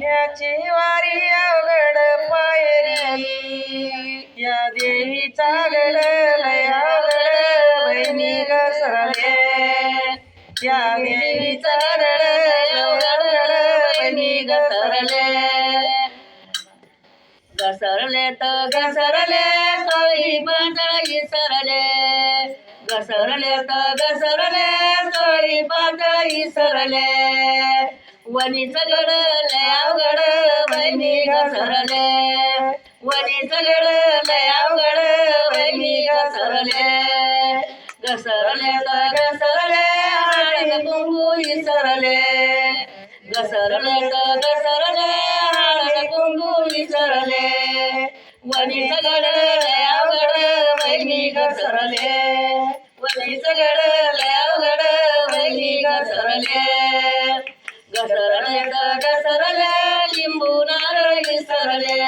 विठ्ठलाची वारी अवघड पायरी या देवीचा गड लय अवघड बहिणी घसरले या देवीचा गड अवघड बहिणी घसरले घसरले तर घसरले तळी पातळी सरले घसरले तर घसरले तळी पातळी सरले वनीच गड लय अवघड बहिणी घसरले वनीच गड लय अवघड बहिणी घसरले घसरले तर घसरले हळद कुंकू विसरले घसरले तर घसरले हळद कुंकू विसरले वनीच गड लय अवघड बहिणी घसरले वनीच गड लय अवघड बहिणी घसरले घसरले तर घसरले लिंबू नारळ विसरले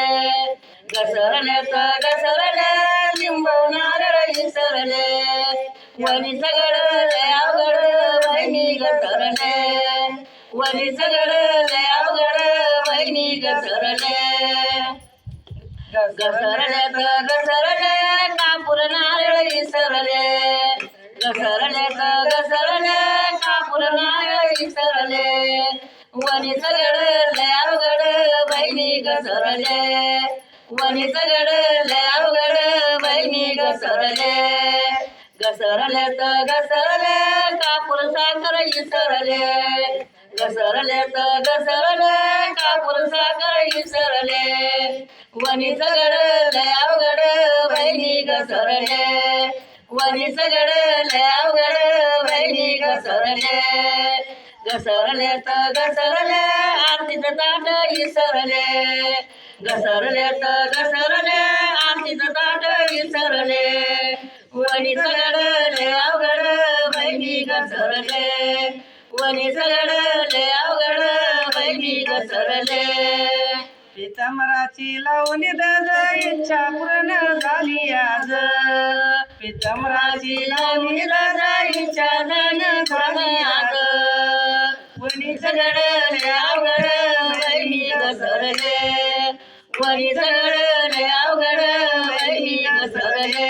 घसरले तर घसरले लिंबू नारळ विसरले वनीच गड लय अवघड बहिणी घसरले वनीच गड लय अवघड बहिणी घसरले घसरले तर घसरले कापूर नारळ विसरले घसरले तर घसरले कापूर नारळ विसरले वनीच गड लय अवघड बहिणी घसरले वनीच गड लय अवघड बहिणी घसरले घसरले तर घसरले कापूर साखर विसरले घसरले तर घसरले कापूर साखर विसरले वनीच गड लय अवघड बहिणी घसरले वनीच गड लय अवघड बहिणी घसरले घसरले तर घसरले आरतीचं ताट विसरले घसरले तर घसरले आरतीचं ताट विसरले वनीच गड लय अवघड बहिणी घसरले वनीच गड लय अवघड बहिणी घसरले पितांबराची लावणी दज इच्छा पूर्ण झाली आज पितांबराची लावणी दज इच्छा झाली आज वनीच गड लय अवघड बहिणी घसरले वनीच गड लय अवघड बहिणी घसरले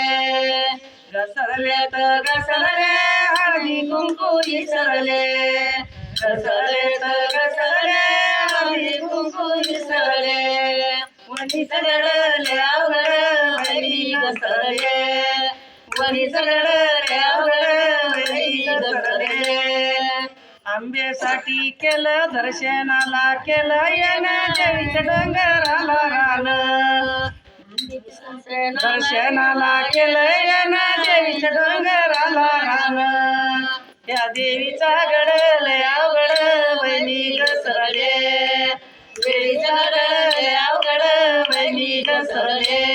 घसरले तर घसरले हळदी कुंकू विसरले घसरले तर घसरले हळदी कुंकू विसरले वनीच गड लय अवघड बहिणी घसरले वनीच गड लय अवघड बहिणी घसरले आंब्यासाठी केलं दर्शनाला केलं येणं देवीच्या डोंगराला रान दर्शनाला केलं येणं देवीच्या डोंगराला रान या देवीचा गड लय अवघड बहिणी घसरले देवीचा गड लय अवघड बहिणी घसरले